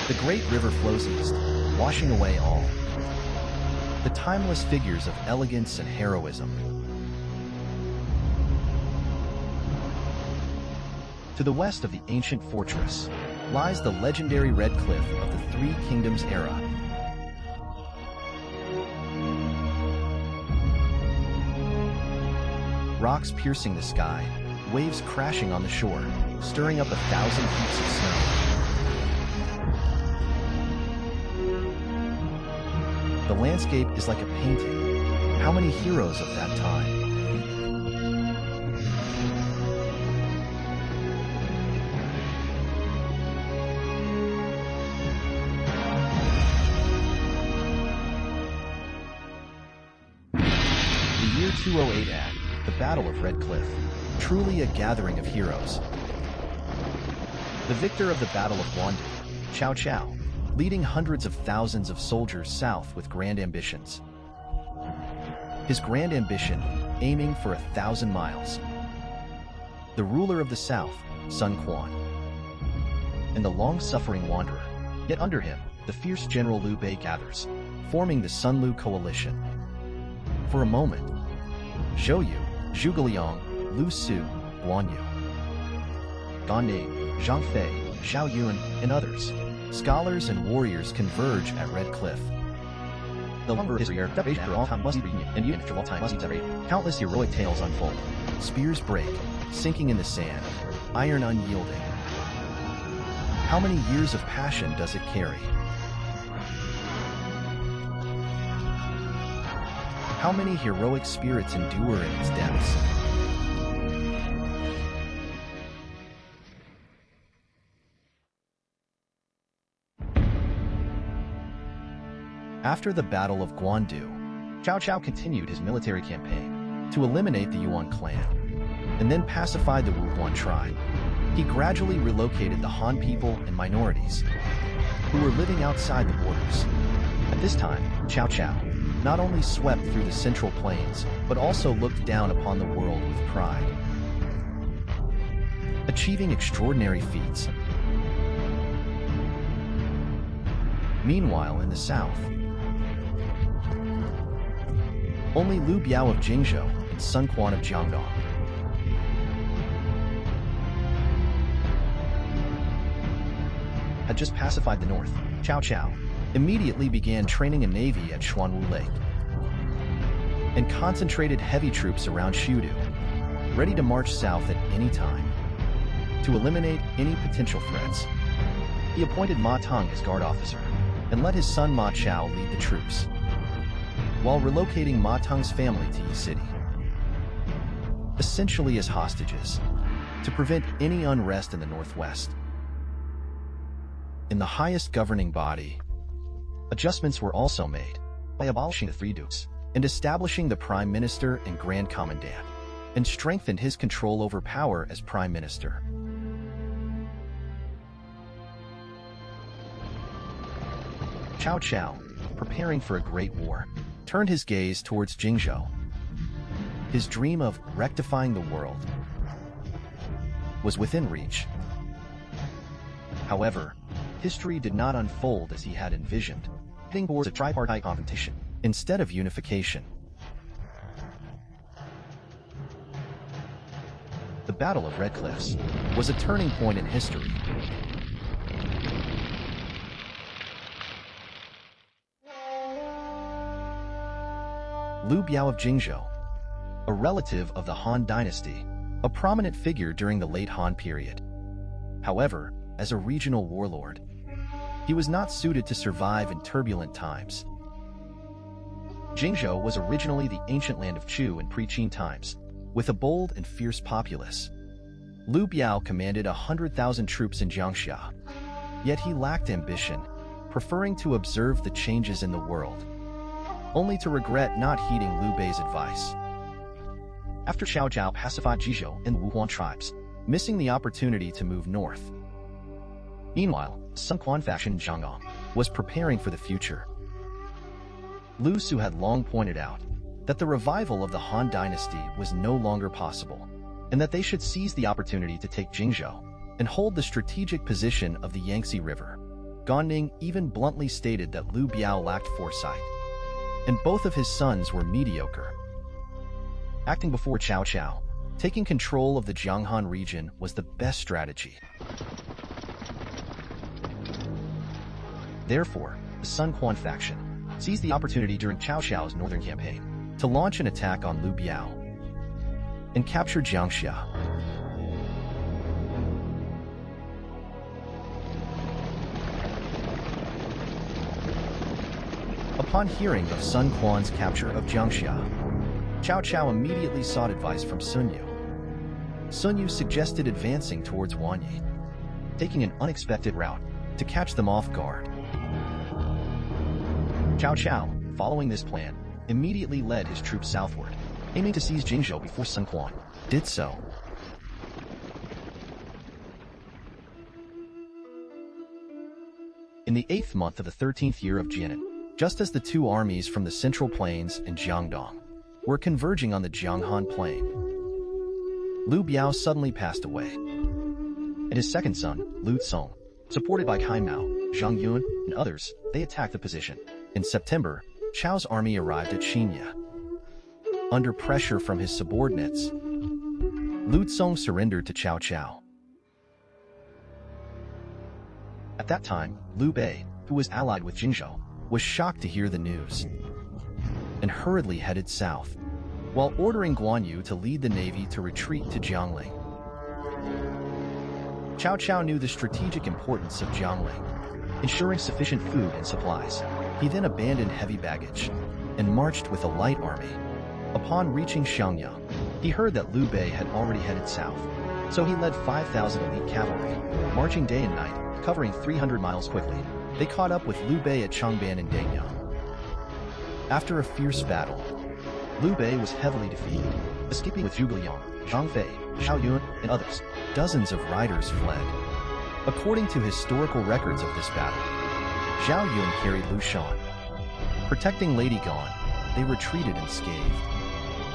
The great river flows east, washing away all. The timeless figures of elegance and heroism. To the west of the ancient fortress lies the legendary Red Cliff of the Three Kingdoms era. Rocks piercing the sky, waves crashing on the shore, stirring up 1,000 feet of snow. The landscape is like a painting. How many heroes of that time? The year 208 at the Battle of Red Cliff, truly a gathering of heroes. The victor of the Battle of Guandu, Cao Cao, leading hundreds of thousands of soldiers south with grand ambitions. His grand ambition, aiming for 1,000 miles. The ruler of the south, Sun Quan, and the long-suffering wanderer, yet under him, the fierce General Liu Bei gathers, forming the Sun Lu coalition. For a moment, Zhou Yu, Zhuge Liang, Lu Su, Guan Yu, Gan Ning, Zhang Fei, Xiao Yun, and others, scholars and warriors converge at Red Cliff. The longer history after all time must be and even after all time must be countless heroic tales unfold. Spears break, sinking in the sand, iron unyielding. How many years of passion does it carry? How many heroic spirits endure in its depths? After the Battle of Guandu, Cao Cao continued his military campaign to eliminate the Yuan clan, and then pacified the Wuhuan tribe. He gradually relocated the Han people and minorities who were living outside the borders. At this time, Cao Cao not only swept through the Central Plains, but also looked down upon the world with pride, achieving extraordinary feats. Meanwhile, in the south, only Liu Biao of Jingzhou and Sun Quan of Jiangdong had just pacified the north. Cao Cao immediately began training a navy at Xuanwu Lake and concentrated heavy troops around Shudu, ready to march south at any time to eliminate any potential threats. He appointed Ma Teng as guard officer and let his son Ma Chao lead the troops, while relocating Ma Teng's family to Yi City, essentially as hostages, to prevent any unrest in the northwest. In the highest governing body, adjustments were also made by abolishing the three dukes and establishing the prime minister and grand commandant, and strengthened his control over power as prime minister. Cao Cao, preparing for a great war, turned his gaze towards Jingzhou. His dream of rectifying the world was within reach. However, history did not unfold as he had envisioned, heading towards a tripartite confrontation instead of unification. The Battle of Red Cliffs was a turning point in history. Liu Biao of Jingzhou, a relative of the Han dynasty, a prominent figure during the late Han period. However, as a regional warlord, he was not suited to survive in turbulent times. Jingzhou was originally the ancient land of Chu in pre-Qin times, with a bold and fierce populace. Liu Biao commanded 100,000 troops in Jiangxia, yet he lacked ambition, preferring to observe the changes in the world, only to regret not heeding Liu Bei's advice. After Cao Cao pacified Jizhou and the Wuhuan tribes, missing the opportunity to move north. Meanwhile, Sun Quan faction in Jiangdong was preparing for the future. Lu Su had long pointed out that the revival of the Han dynasty was no longer possible, and that they should seize the opportunity to take Jingzhou and hold the strategic position of the Yangtze River, Gan Ning even bluntly stated that Liu Biao lacked foresight, and both of his sons were mediocre. Acting before Cao Cao, taking control of the Jianghan region was the best strategy. Therefore, the Sun Quan faction seized the opportunity during Cao Cao's northern campaign to launch an attack on Liu Biao and capture Jiangxia. Upon hearing of Sun Quan's capture of Jiangxia, Cao Cao immediately sought advice from Sun Yu. Sun Yu suggested advancing towards Wanyi, taking an unexpected route to catch them off guard. Cao Cao, following this plan, immediately led his troops southward, aiming to seize Jingzhou before Sun Quan did so. In the 8th month of the 13th year of Jianan, just as the two armies from the Central Plains and Jiangdong were converging on the Jianghan Plain, Liu Biao suddenly passed away, and his second son, Liu Cong, supported by Cai Mao, Zhang Yun, and others, they attacked the position. In September, Chao's army arrived at Xinya. Under pressure from his subordinates, Liu Cong surrendered to Cao Cao. At that time, Liu Bei, who was allied with Jingzhou, was shocked to hear the news and hurriedly headed south, while ordering Guan Yu to lead the navy to retreat to Jiangling. Cao Cao knew the strategic importance of Jiangling, ensuring sufficient food and supplies. He then abandoned heavy baggage and marched with a light army. Upon reaching Xiangyang, he heard that Liu Bei had already headed south, so he led 5,000 elite cavalry, marching day and night, covering 300 miles quickly. They caught up with Liu Bei at Changban and Danyang. After a fierce battle, Liu Bei was heavily defeated, escaping with Zhuge Liang, Zhang Fei, Zhao Yun, and others. Dozens of riders fled. According to historical records of this battle, Zhao Yun carried Liu Shan. Protecting Lady Gan, they retreated unscathed,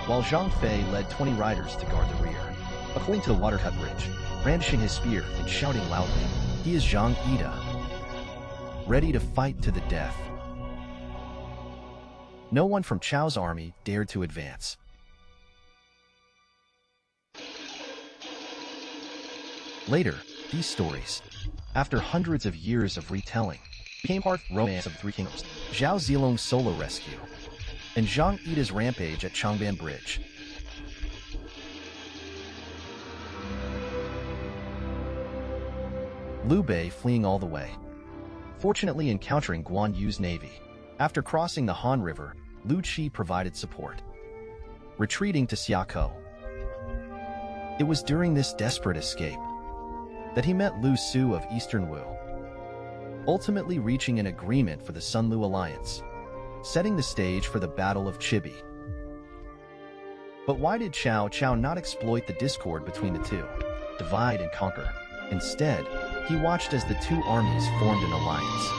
while Zhang Fei led 20 riders to guard the rear. According to the watercut bridge, brandishing his spear and shouting loudly, he is Zhang Ida, ready to fight to the death. No one from Chao's army dared to advance. Later, these stories, after hundreds of years of retelling, became part of the romance of the Three Kingdoms, Zhao Zilong's solo rescue, and Zhang Ida's rampage at Changban Bridge. Liu Bei fleeing all the way, fortunately encountering Guan Yu's navy. After crossing the Han River, Liu Qi provided support, retreating to Xiakou. It was during this desperate escape that he met Lu Su of Eastern Wu, ultimately reaching an agreement for the Sun-Lu alliance, setting the stage for the Battle of Chibi. But why did Cao Cao not exploit the discord between the two, divide and conquer? Instead, he watched as the two armies formed an alliance.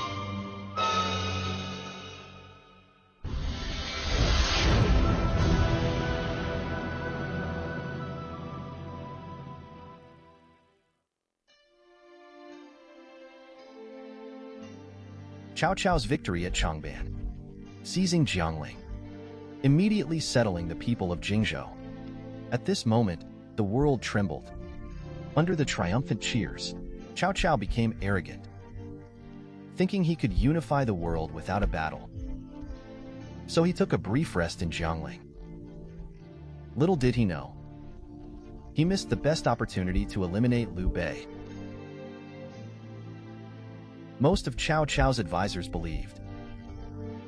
Cao Cao's victory at Changban, seizing Jiangling, immediately settling the people of Jingzhou. At this moment, the world trembled. Under the triumphant cheers, Cao Cao became arrogant, thinking he could unify the world without a battle. So he took a brief rest in Jiangling. Little did he know, he missed the best opportunity to eliminate Liu Bei. Most of Cao Cao's advisors believed,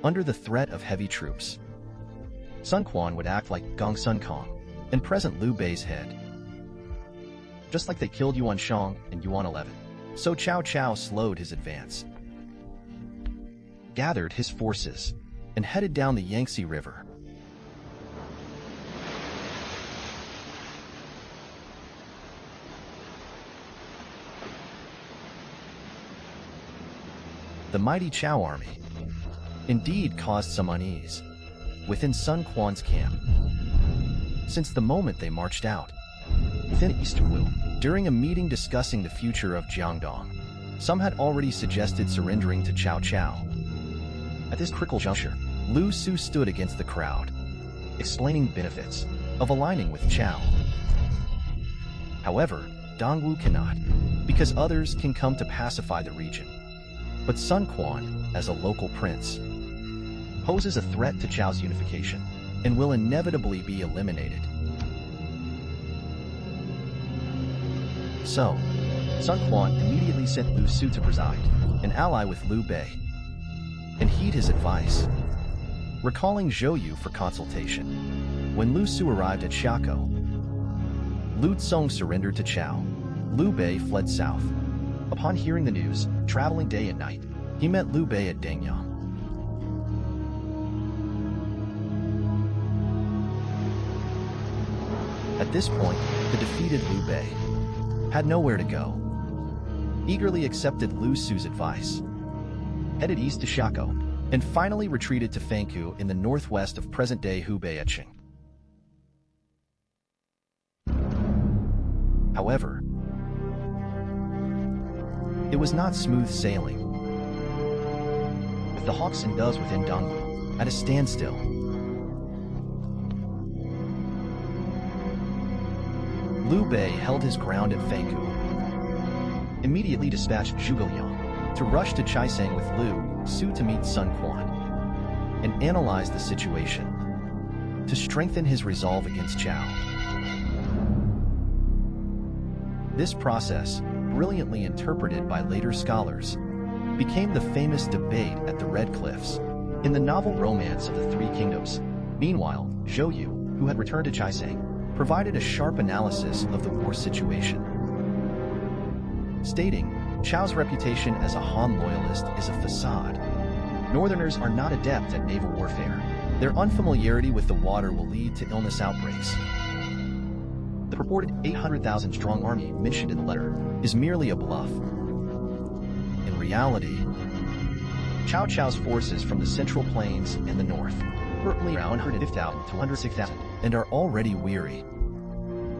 under the threat of heavy troops, Sun Quan would act like Gong Sun Kong and present Liu Bei's head, just like they killed Yuan Shang and Yuan 11. So Cao Cao slowed his advance, gathered his forces, and headed down the Yangtze River. The mighty Cao army indeed caused some unease within Sun Quan's camp, since the moment they marched out within Eastern Wu during a meeting discussing the future of Jiangdong. Some had already suggested surrendering to Cao Cao. At this critical juncture, Lu Su stood against the crowd, explaining benefits of aligning with Cao. However, Dongwu cannot, because others can come to pacify the region. But Sun Quan, as a local prince, poses a threat to Chao's unification and will inevitably be eliminated. So, Sun Quan immediately sent Lu Su to preside, an ally with Liu Bei, and heed his advice, recalling Zhou Yu for consultation. When Lu Su arrived at Xiakou, Lu Tsong surrendered to Cao. Liu Bei fled south. Upon hearing the news, traveling day and night, he met Liu Bei at Dangyang. At this point, the defeated Liu Bei had nowhere to go. Eagerly accepted Lu Su's advice, headed east to Xiakou, and finally retreated to Fangkou in the northwest of present-day Hubei Etching. However, it was not smooth sailing, with the hawks and doves within Dongwu at a standstill. Liu Bei held his ground at Fangkou, immediately dispatched Zhuge Liang to rush to Chaisang with Lu Su to meet Sun Quan and analyze the situation to strengthen his resolve against Cao. This process, brilliantly interpreted by later scholars, became the famous debate at the Red Cliffs in the novel Romance of the Three Kingdoms. Meanwhile, Zhou Yu, who had returned to Chaisang, provided a sharp analysis of the war situation, stating, Chao's reputation as a Han loyalist is a facade. Northerners are not adept at naval warfare. Their unfamiliarity with the water will lead to illness outbreaks. The purported 800,000-strong army mentioned in the letter is merely a bluff. In reality, Cao Cao's forces from the Central Plains and the north are around 150,000 to 106,000 and are already weary.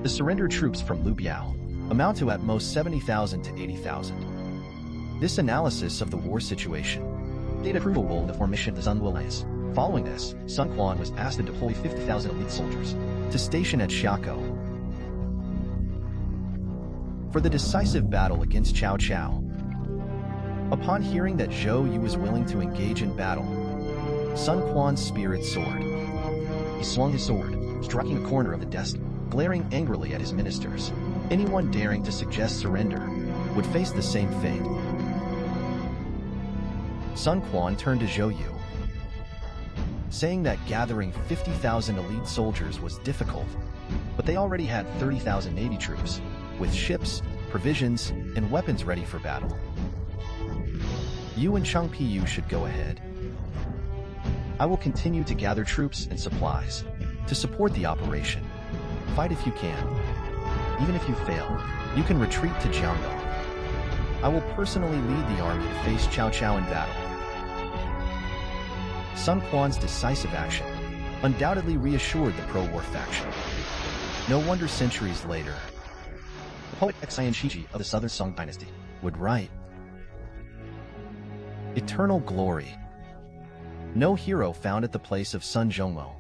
The surrendered troops from Liu Biao amount to at most 70,000 to 80,000. This analysis of the war situation played a crucial role in the formation of the Sun Alliance. Following this, Sun Quan was asked to deploy 50,000 elite soldiers to station at Xiakou for the decisive battle against Cao Cao. Upon hearing that Zhou Yu was willing to engage in battle, Sun Quan's spirit soared. He swung his sword, striking a corner of the desk, glaring angrily at his ministers. Anyone daring to suggest surrender would face the same fate. Sun Quan turned to Zhou Yu, saying that gathering 50,000 elite soldiers was difficult, but they already had 30,000 navy troops, with ships, provisions, and weapons ready for battle. You and Cheng Piyu should go ahead. I will continue to gather troops and supplies to support the operation. Fight if you can. Even if you fail, you can retreat to Jiangdong. I will personally lead the army to face Cao Cao in battle. Sun Quan's decisive action undoubtedly reassured the pro-war faction. No wonder centuries later, the poet Xian Shiji of the Southern Song Dynasty would write, "Eternal glory. No hero found at the place of Sun Zhongmo."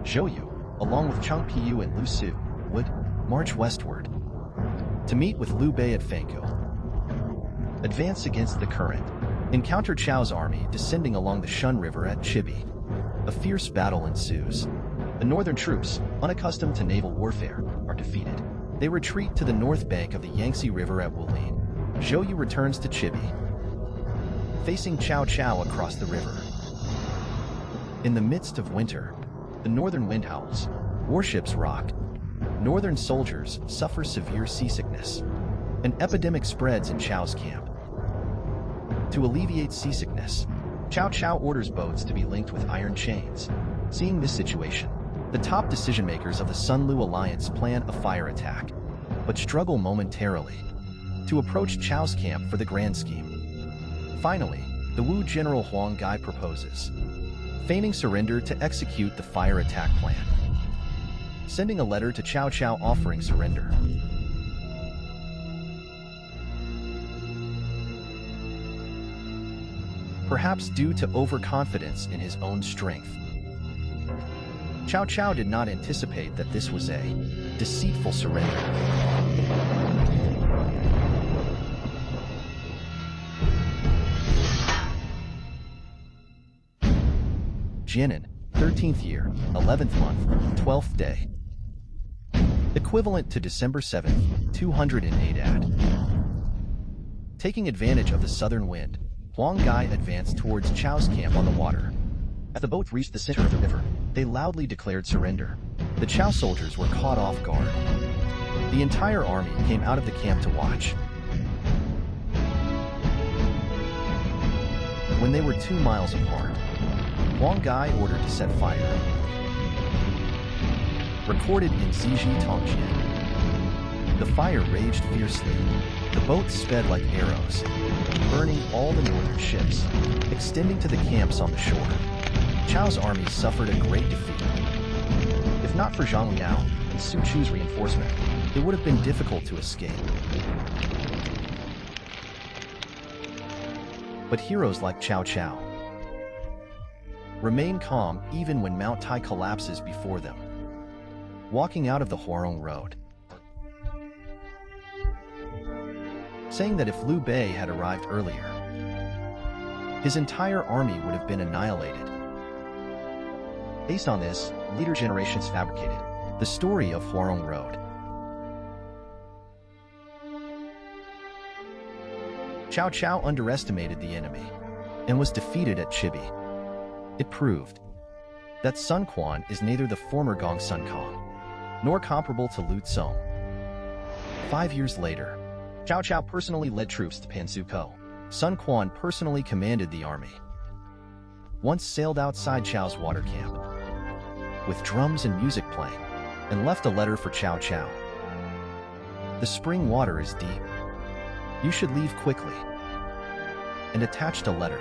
Zhou Yu, along with Cheng Piyu and Lu Su, would march westward to meet with Liu Bei at Fangkou, advance against the current, encounter Chao's army descending along the Shun River at Chibi. A fierce battle ensues. The northern troops, unaccustomed to naval warfare, are defeated. They retreat to the north bank of the Yangtze River at Wulin. Zhou Yu returns to Chibi, facing Cao Cao across the river. In the midst of winter, the northern wind howls, warships rock, northern soldiers suffer severe seasickness. An epidemic spreads in Chao's camp. To alleviate seasickness, Cao Cao orders boats to be linked with iron chains. Seeing this situation, the top decision-makers of the Sun-Lu alliance plan a fire attack, but struggle momentarily to approach Chao's camp for the grand scheme. Finally, the Wu general Huang Gai proposes, feigning surrender to execute the fire attack plan, sending a letter to Cao Cao offering surrender. Perhaps due to overconfidence in his own strength, Cao Cao did not anticipate that this was a deceitful surrender. Jianan, 13th year, 11th month, 12th day. Equivalent to December 7th, 208 AD. Taking advantage of the southern wind, Huang Gai advanced towards Chao's camp on the water. As the boats reached the center of the river, they loudly declared surrender. The Chao soldiers were caught off guard. The entire army came out of the camp to watch. When they were 2 miles apart, Huang Gai ordered to set fire. Recorded in Ziji Tongjian. The fire raged fiercely. The boats sped like arrows, burning all the northern ships, extending to the camps on the shore. Chao's army suffered a great defeat. If not for Zhang Liao and Su Chu's reinforcement, it would have been difficult to escape. But heroes like Cao Cao remain calm even when Mount Tai collapses before them. Walking out of the Huarong Road, saying that if Liu Bei had arrived earlier, his entire army would have been annihilated. Based on this, later generations fabricated the story of Huarong Road. Cao Cao underestimated the enemy and was defeated at Chibi. It proved that Sun Quan is neither the former Gong Sun Kong nor comparable to Lu Tsong. 5 years later, Cao Cao personally led troops to Pansuko. Sun Quan personally commanded the army. Once sailed outside Chao's water camp, with drums and music playing, and left a letter for Cao Cao. The spring water is deep. You should leave quickly. And attached a letter.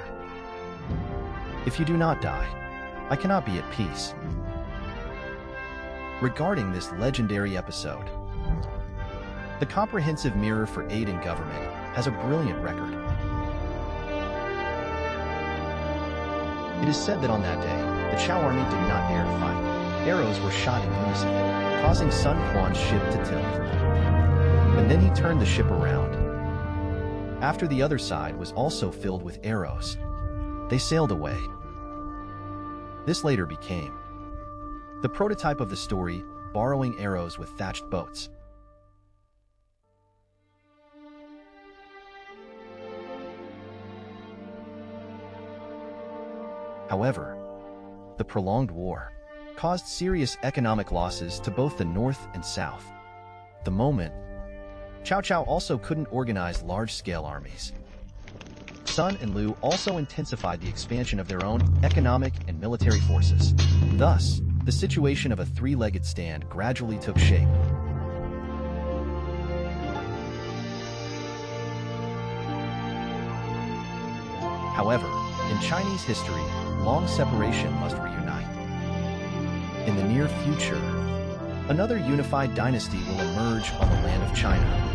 If you do not die, I cannot be at peace. Regarding this legendary episode, the Comprehensive Mirror for Aid in Government has a brilliant record. It is said that on that day, the Chao army did not dare to fight. Arrows were shot in unison, causing Sun Quan's ship to tilt. And then he turned the ship around. After the other side was also filled with arrows, they sailed away. This later became the prototype of the story, borrowing arrows with thatched boats. However, the prolonged war caused serious economic losses to both the north and south. At the moment, Cao Cao also couldn't organize large-scale armies. Sun and Liu also intensified the expansion of their own economic and military forces. Thus, the situation of a three-legged stand gradually took shape. However, in Chinese history, long separation must reunite. In the near future, another unified dynasty will emerge on the land of China.